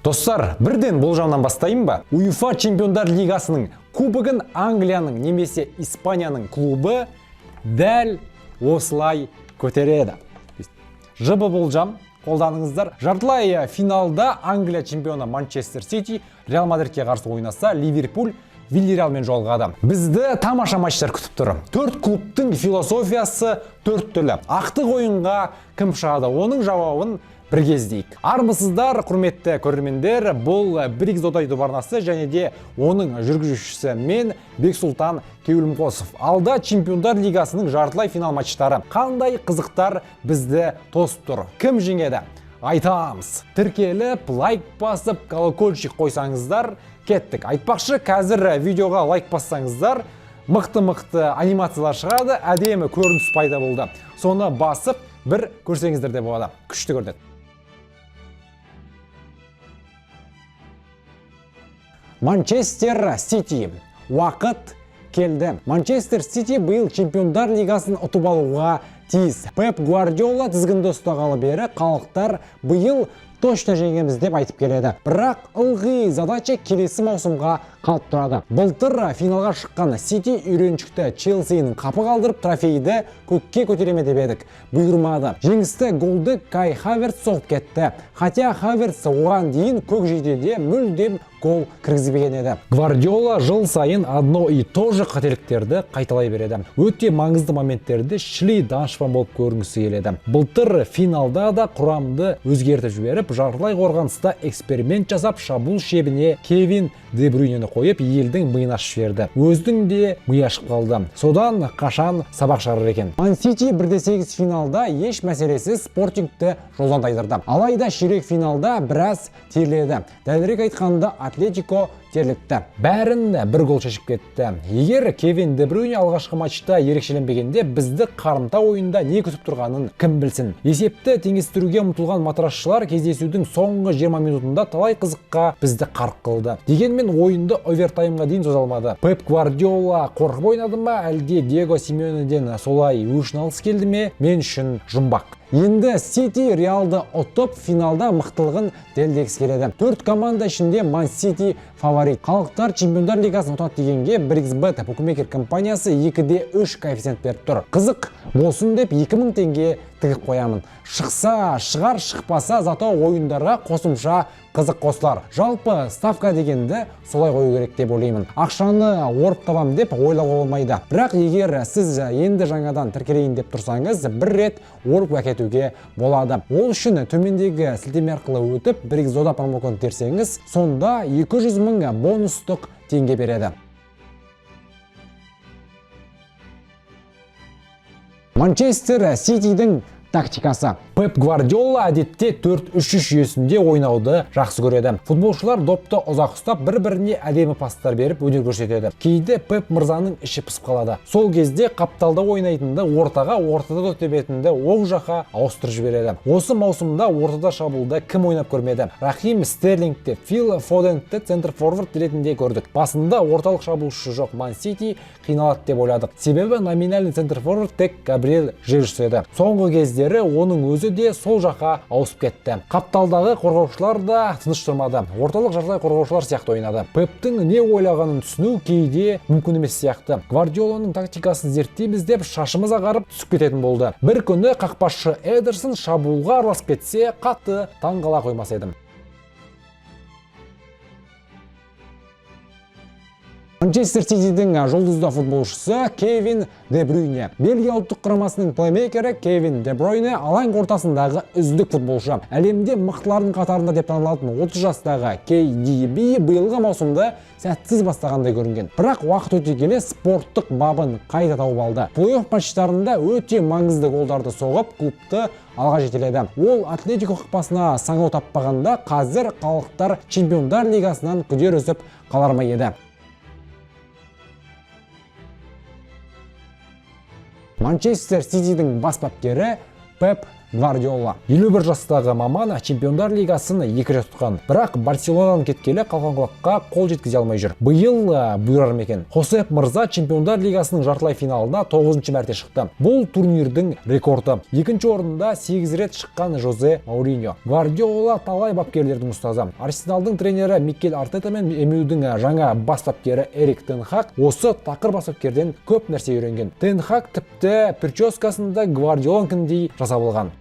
Достар, бірден болжамнан бастайын ба? УЕФА Чемпиондар Лигасының кубогын Англияның немесе Испанияның клубы дәл осылай көтереді. Жыбы болжам қолданыңыздар. Жартылай финалда Англия чемпионы Манчестер Сити Реал Мадридке қарсы ойнаса, Ливерпуль Вильярреалмен жолығады. Бізді тамаша матчтар күтіп тұр. 4 клубтың философиясы 4 түрлі. Ақтық ойынға кім шығады? Оның жауабын бір кездейік. Армысыздар, құрметті көрермендер, бұл Брикс.Дота YouTube арнасы және де оның жүргізушісі мен Бексұлтан Кеулімқосов. Алда Чемпиондар Лигасының жартылай финал матчтары. Қандай қызықтар бізді тосып тұр? Кім жеңеді? Айтамыз. Тіркеліп, лайк басып, колокольчик қойсаңыздар, кеттік. Айтпақшы, қазір видеоға лайк бассаңыздар, мықты анимациялар шығады, әдемі көрініс пайда болды. Соны басып, бір көрсеңіздер де болады. Күшті көрінеді. Манчестер Сити. Уақыт келді. Манчестер Сити биыл Чемпиондар Лигасын ұтып алуға тиіс. Пеп Гвардиола тізгінді ұстағалы бері халықтар биыл точно жеңеміз деп айтып келеді. Бірақ ылғи задача келесі маусымға қалып тұрады. Былтыр финалға шыққан Сити үйреншікті Челсиінің қапы қалдырып трофейді көкке көтереме деп едік. Бұйырмады. Жеңісті голды Кай Хаверс соғып кетті. Хотя Хаверс оған дейін көк жейдеде мүлдем гол кіргізбеген еді. Гвардиола жыл сайын одно и то же қателіктерді қайталай береді. Өте маңызды моменттерді шли данышпан болып көрінгісі келеді. Былтыр финалда да құрамды өзгертіп жіберіп, жартылай қорғаныста эксперимент жасап, шабуыл шебіне Кевин Де Брюйнені қойып, елдің миын ашып жіберді. Өздің де миы ашып қалды. Содан қашан сабақ шығарар екен. Ман Сити 1-8 финалда еш мәселесіз Спортингті жолдан тайдырды. Алайда ширек финалда біраз терледі. Дәлірек айтқанда Атлетико терлікті. Бәрін бір гол шешіп кетті. Егер Кевин Де Брюйне алғашқы матчта ерекшеленбегенде, бізді қарымта ойында не күтіп тұрғанын кім білсін. Есепті теңестіруге ұмтылған матрасшылар кездесудің соңғы 20 минутында талай қызыққа бізді қарық қылды. Дегенмен ойынды овертаймға дейін созалмады. Пеп Гвардиола қорқып ойнады ма, әлде Диего Симеонеден солай өшін алғысы келді ме? Мен үшін жұмбақ. Енді Сити Реалды ұтып финалда мықтылығын дәлелдегісі келеді. 4 команда ішінде Ман Сити фаворит. Халықтар Чемпиондар Лигасын ұтады дегенге Брикс.Бет букмекер компаниясы 2-3 коэффициент беріп тұр. Қызық болсын деп 2000 теңге тігіп қоямын. Шықса шығар, шықпаса зато ойындарға қосымша қызық қосылар. Жалпы ставка дегенді солай қою керек деп ойлаймын. Ақшаны орып табам деп ойлауға болмайды. Бірақ егер сіз енді жаңадан тіркелейін деп тұрсаңыз, бір рет орып әкетуге болады. Ол үшін төмендегі сілтеме арқылы өтіп, Брикс.Дота промокодын терсеңіз, сонда 200 000 бонустық теңге береді. Манчестер Ситидің тактикасы. Пеп Гвардиола әдетте 4-3-3 жүйесінде ойнауды жақсы көреді. Футболшылар допты ұзақ ұстап, бір-біріне әдемі пастар беріп өнер көрсетеді. Кейде Пеп мырзаның іші пысып қалады. Сол кезде қапталда ойнайтынды ортаға, ортада доп тебетінді оң жаққа ауыстырып жібереді. Осы маусымда ортада шабуылда кім ойнап көрмеді? Рахим Стерлингті, Фил Фоденті центр форвард ретінде көрдік. Басында орталық шабуылшы жоқ Ман Сити қиналады деп ойладық. Себебі номинальный центр форвард тек Габриэл Жезус еді. Соңғы кездері оның өзі де сол жаққа ауысып кетті. Қапталдағы қорғаушылар да тыныш тұрмады. Орталық жартылай қорғаушылар сияқты ойнады. Пептің не ойлағанын түсіну кейде мүмкін емес сияқты. Гвардиоланың тактикасын зерттейміз деп шашымыз ағарып түсіп кететін болды. Бір күні қақпашы Эдерсон шабуылға араласып кетсе, қатты таңғала қоймас едім. Манчестер Ситидің жұлдызды футболшысы Кевин Де Брюйне. Бельгия ұлттық құрамасының плеймейкері Кевин Де Брюйне алаң ортасындағы үздік футболшы. Әлемде мықтылардың қатарында деп танылатын 30 жастағы KDB биылғы маусымда сәтсіз бастағандай көрінген. Бірақ уақыт өте келе спорттық бабын қайта тауып алды. Плей-офф матчтарында өте маңызды голдарды соғып, клубты алға жетеледі. Ол Атлетико қақпасына саңылау таппағанда, қазір халықтар Чемпиондар Лигасынан күдер үзіп қалар ма еді. Манчестер Ситидің бас бапкері Пеп Гвардиола. 51 жастағы маман Чемпиондар лигасын 2 рет ұтқан. Бірақ Барселонадан кеткелі қалған құлаққа қол жеткізе алмай жүр. Биыл бұйырар екен. Хосеп мырза Чемпиондар лигасының жартылай финалына 9-ші мәрте шықты. Бұл турнирдің рекорды. Екінші орында 8 рет шыққан Жозе Мауриньо. Гвардиола талай бапкерлердің ұстазы. Арсеналдың тренері Микель Артета мен MU-дің жаңа бас бапкері Эрик Тен Хаг осы тақыр бас бапкерден көп нәрсе үйренген. Тен Хаг тіпті прическасында Гвардиоланікіндей жасап алған.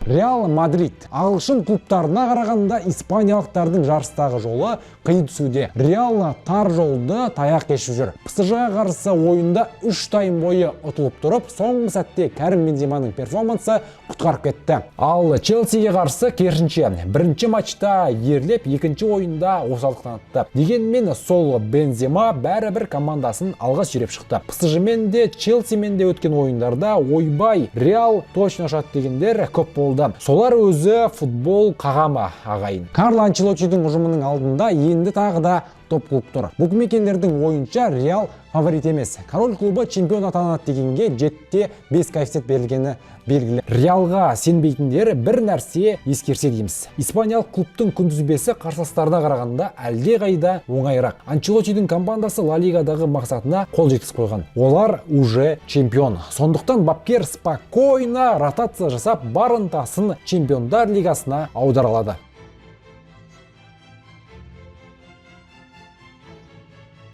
Реал Мадрид. Ағылшын клубтарына қарағанда испаниялықтардың жарыстағы жолы қиын түсуде. Реал тар жолды таяқ кешіп жүр. ПСЖ-ға қарсы ойында 3 тайм бойы ұтылып тұрып, соңғы сәтте Кәрім Бенземаның перформансы құтқарып кетті. Ал Челсиге қарсы керісінше бірінші матчта ерлеп, екінші ойында осалдық танытты. Дегенмен сол Бензема бәрібір командасын алға сүйреп шықты. ПСЖ-мен де Челсимен де өткен ойындарда ойбай Реал точно шат дегендер көп болды. Солар өзі футбол қағама ағайын. Карло Анчелоттидің ұжымының алдында енді тағы да топ клуб тұр. Букмекерлердің ойынша Реал фаворит емес. Король клубы чемпион атанады дегенге 7-5 коэффициент берілгені белгілі. Реалға сенбейтіндер бір нәрсе ескерсе дейміз. Испаниялық клубтың күнтізбесі қарсыластарына қарағанда әлде қайда оңайырақ. Анчелоттидің командасы Ла Лигадағы мақсатына қол жеткізіп қойған. Олар уже чемпион. Сондықтан бапкер спокойно ротация жасап бар ынтасын Чемпиондар лигасына аудара алады.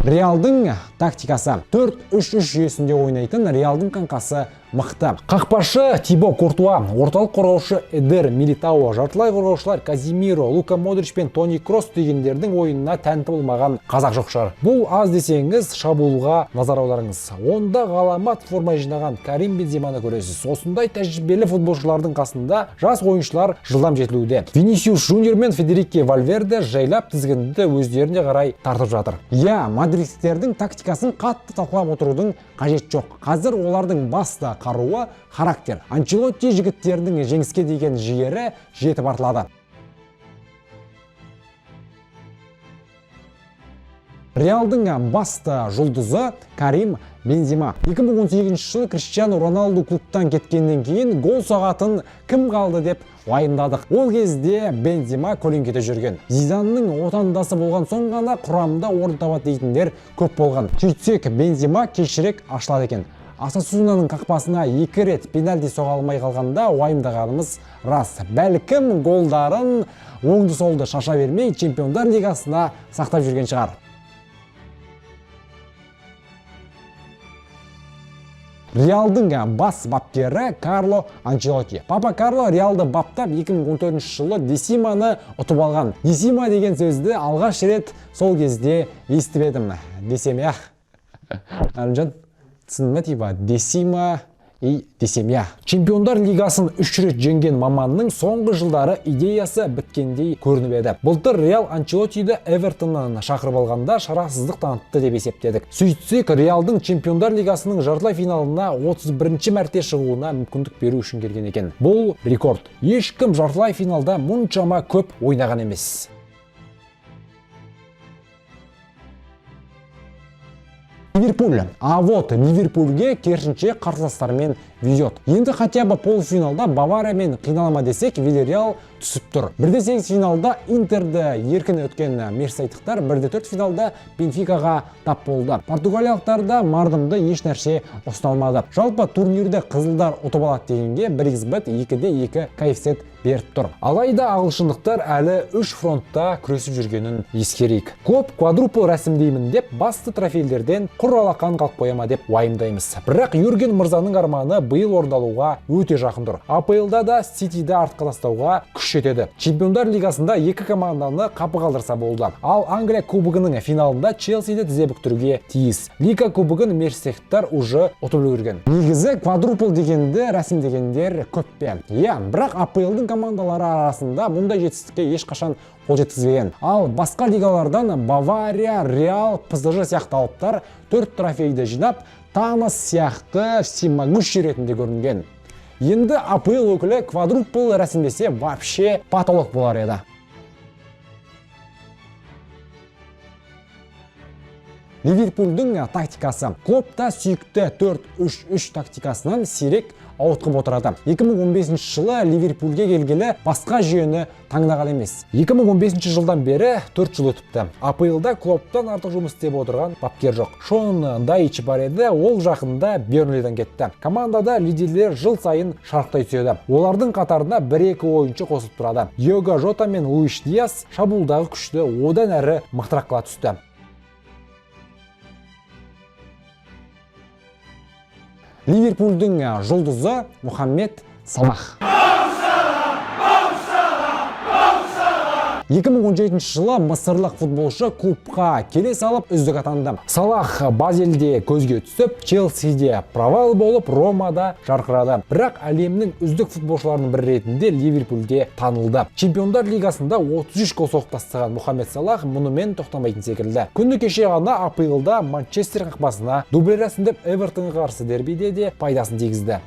Реалдың тактикасы 4-3-3 жүйесінде ойнайтын Реалдың қаңқасы мықты. Қақпашы Тибо Куртуа, орталық қорғаушы Эдер Милитао, жартылай қорғаушылар Казимиро, Лука Модрич пен Тони Кросс дегендердің ойынына тәнті болмаған қазақ жоқ шығар. Бұл аз десеңіз, шабуылға назар аударыңыз. Онда ғаламат форма жинаған Карим Бенземаны көресіз. Осындай тәжірибелі футболшылардың қасында жас ойыншылар жылдам жетілуде. Винисиус Жуниор мен Федерико Вальверде жайлап тізгінді өздеріне қарай тартып жатыр. Мадридтердің тактикасын қатты талқылап отырудың қажет жоқ. Қазір олардың басты қаруы характер. Анчелотти жігіттердің жеңіске деген жігері жетіп артылады. Реалдың басты жұлдызы Карим Бензема. 2018 жылы Криштиану Роналду клубтан кеткеннен кейін гол сағатын кім қалды деп уайымдадық. Ол кезде Бензема көлеңкеде жүрген. Зиданның отандасы болған соң ғана құрамында орын табады дейтіндер көп болған. Сөйтсек Бензема кешірек ашылады екен. Осасунаның қақпасына 2 рет пенальти соға алмай қалғанда уайымдағанымыз рас. Бәлкім голдарын оңды-солды шаша бермей Чемпиондар лигасына сақтап жүрген шығар. Реалдың бас бапкері Карло Анчелотти. Папа Карло Реалды баптап 2014 жылы Десиманы ұтып алған. Десима деген сөзді алғаш рет сол кезде естіп едім. Десемя. Әлімжан, түсінді типа Десима и Десемя. Чемпиондар лигасын 3 рет жеңген маманның соңғы жылдары идеясы біткендей көрініп еді. Былтыр Реал Анчелоттиді Эвертоннан шақырып алғанда шарасыздық танытты деп есептедік. Сөйтсек, Реалдың Чемпиондар лигасының жартылай финалына 31-ші мәрте шығуына мүмкіндік беру үшін келген екен. Бұл рекорд. Ешкім жартылай финалда мұншама көп ойнаған емес. Ливерпуль. А вот Ливерпульге керісінше қарсыластармен везет. Енді хотя бы полуфиналда Бавариямен қиналма десек, Вильяреал түсіп тұр. 1-8 финалда Интерді еркін өткен мерсайдықтар 1-4 финалда Бенфикаға тап болды. Португалиялықтарда мардымды еш нәрсе ұсталмады. Жалпы турнирде қызылдар ұтып алады дегенге 1xbet 2-2 коэффициент беріп тұр. Алайда ағылшындықтар әлі 3 фронтта күресіп жүргенін ескерейік. Көп квадрупл рәсімдеймін деп басты трофейлерден құр алақан қалып қояма деп уайымдаймыз. Бірақ Юрген мырзаның арманы биыл орындалуға өте жақын тұр. АПЛда да Ситиді артқа тастауға күш жетеді. Чемпиондар лигасында 2 команданы қапы қалдырса болды. Ал Англия кубогының финалында Челсиді тізе бүктіруге тиіс. Лига кубогын мерсектар уже ұтып үлгерген. Негізі квадрупл дегенді рәсімдегендер көп пе? Бірақ АПЛдың командалары арасында мұндай жетістікке ешқашан қол жеткізбеген. Ал басқа лигалардан Бавария, Реал, ПСЖ сияқты алыптар 4 трофейді жинап, Тамас сияқты всемогущий ретінде көрінген. Енді АПЛ өкілі квадрупл рәсімдесе вообще патолог болар еді. Ливерпульдің тактикасы. Клопта сүйікті 4-3-3 тактикасынан сирек ауытқып отырады. 2015 жылы Ливерпульге келгелі басқа жүйені таңдаған емес. 2015 жылдан бері 4 жыл өтіпті. АПЛда Клоптан артық жұмыс істеп отырған бапкер жоқ. Шон Дайч бар еді, ол жақында Бернлиден кетті. Командада лидерлер жыл сайын шарықтай түседі. Олардың қатарына 1-2 ойыншы қосып тұрады. Диого Жота мен Луис Диас шабуылдағы күшті одан әрі мықтырақ қыла түсті. Ливерпульдің жұлдызы Мухаммед Салах. 2017 жылы мысырлық футболшы клубқа келе салып үздік атанды. Салах Базелде көзге түсіп, Челсиде провал болып, Ромада жарқырады. Бірақ әлемнің үздік футболшыларының бірі ретінде Ливерпульде танылды. Чемпиондар лигасында 33 гол соғып тастаған Мухаммед Салах мұнымен тоқтамайтын секілді. Күні кеше ғана АПЛда Манчестер қақпасына дубль рәсімдеп Эвертонға қарсы дербиде де пайдасын тигізді.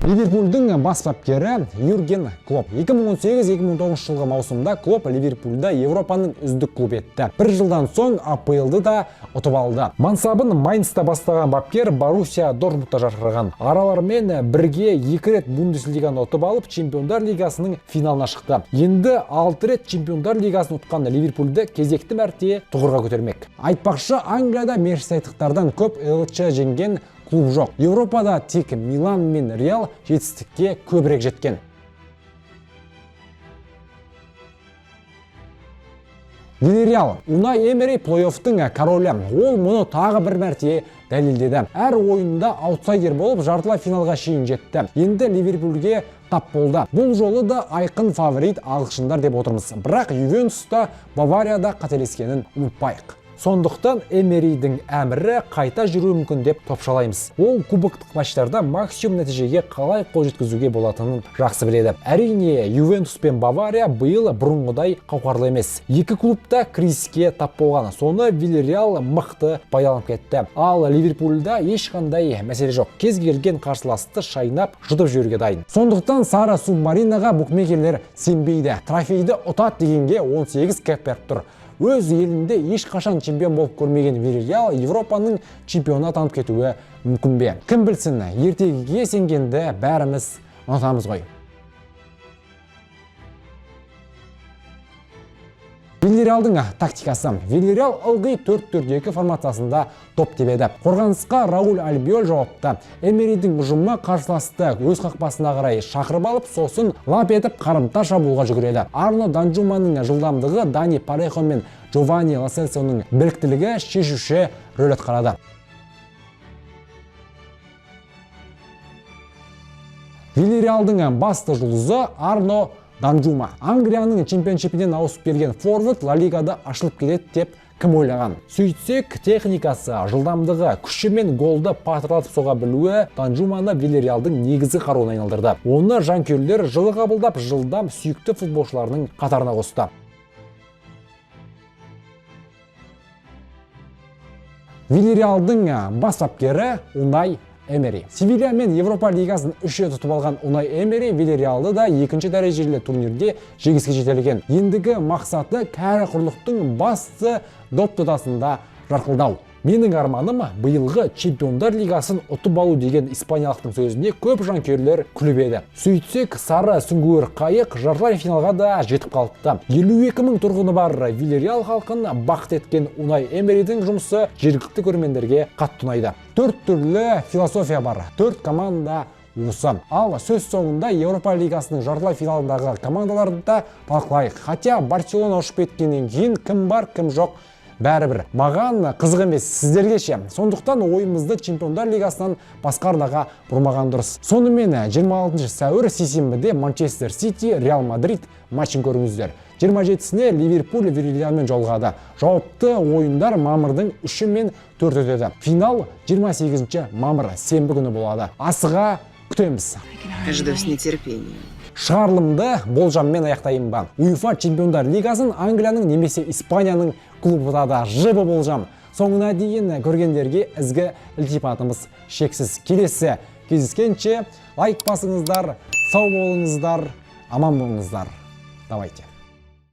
Ливерпульдің бас бапкері Юрген Клоп. 2018-2019 жылғы маусымда Клоп Ливерпульда Европаның үздік клуб етті. Бір жылдан соң АПЛды да ұтып алды. Мансабын Майнцта бастаған бапкер Боруссия Дортмундта жарқыраған. Аралармен бірге 2 рет Бундеслиганы ұтып алып, Чемпиондар лигасының финалына шықты. Енді 6 рет Чемпиондар лигасын ұтқан Ливерпульді кезекті мәрте тұғырға көтермек. Айтпақшы, Англияда мерсисайдықтардан көп ЛЧ жеңген клуб жоқ. Европада тек Милан мен Реал жетістікке көбірек жеткен. Вильяреал Унай Эмери плей-оффтың королі. Ол мұны тағы бір мәрте дәлелдеді. Әр ойында аутсайдер болып жартылай финалға шейін жетті. Енді Ливерпульге тап болды. Бұл жолы да айқын фаворит ағылшындар деп отырмыз. Бірақ Ювентуста Баварияда қателескенін ұмытпайық. Сондықтан Эмеридің әмірі қайта жүруі мүмкін деп топшалаймыз. Ол кубоктық матчтарда максимум нәтижеге қалай қол жеткізуге болатынын жақсы біледі. Әрине, Ювентус пен Бавария биыл бұрынғыдай қауқарлы емес. Екі клубта кризиске тап болған. Соны Вильяреал мықты пайдаланып кетті. Ал Ливерпульда ешқандай мәселе жоқ. Кез келген қарсыласты шайнап, жұтып жіберуге дайын. Сондықтан Сара Субмаринаға букмекерлер сенбейді. Трофейді ұтат дегенге 18 кеп беріп тұр. Өз елінде ешқашан чемпион болып көрмеген Вильяреал Европаның чемпионы атанып кетуі мүмкін бе? Кім білсін, ертегіге сенгенді бәріміз ұнатамыз ғой. Вильяреалдың тактикасы. Вильяреал ылғи 4-4-2 формациясында топ тебеді. Қорғанысқа Рауль Альбиол жауапты. Эмеридің ұжымы қарсыласты өз қақпасына қарай шақырып алып, сосын лап етіп қарымта шабуылға жүгіреді. Арно Данжуманың жылдамдығы Дани Парехо мен Джованни Ло Селсоның біліктілігі шешуші рөл атқарады. Вильяреалдың басты жұлдызы Арно Данжума. Англияның чемпионшипінен ауысып келген форвард Ла Лигада ашылып келеді деп кім ойлаған? Сөйтсек, техникасы, жылдамдығы, күші мен голды патырлатып соға білуі Данжуманы Вильяреалдың негізгі қаруына айналдырды. Оны жанкүйерлер жылы қабылдап, жылдам сүйікті футболшыларының қатарына қосты. Вильяреалдың бас бапкері Унай Эмери. Севилья мен Европа лигасын 3 рет ұтып алған Унай Эмери Вильяреалды да 2-ші дәрежелі турнирде жеңіске жетелеген. Ендігі мақсаты кәрі құрлықтың басты доп додасында жарқылдау. Менің арманым биылғы Чемпиондар лигасын ұтып алу деген испаниялықтың сөзіне көп жанкүйерлер күліп еді. Сөйтсек, сары сүңгуір қайық жартылай финалға да жетіп қалыпты. 52 мың тұрғыны бар Вильяреал халқын бақыт еткен Унай Эмеридің жұмысы жергілікті көрермендерге қатты ұнайды. 4 түрлі философия бар, 4 команда осы. Ал сөз соңында Европа лигасының жартылай финалындағы командаларды да талқылайық. Хотя Барселона ұшып кеткеннен кейін кім бар, кім жоқ бәрібір. Маған қызық емес, сіздерге ше. Сондықтан ойымызды Чемпиондар лигасынан басқа арнаға бұрмаған дұрыс. Сонымен 26 сәуір сейсенбіде Манчестер Сити Реал Мадрид матчын көріңіздер. 27-сіне Ливерпуль Вильяреалмен жолығады. Жауапты ойындар мамырдың 3 мен 4 өтеді. Финал 28 мамыр сенбі күні болады. Асыға күтеміз. Жду с нетерпением. Шығарылымды болжаммен аяқтайын ба. УЕФА Чемпиондар лигасын Англияның немесе Испанияның клубыда да жыбы болжам. Соңына дейін көргендерге ізгі ілтипатымыз шексіз. Келесі кездескенше лайк басыңыздар, сау болыңыздар, аман болыңыздар. Давайте.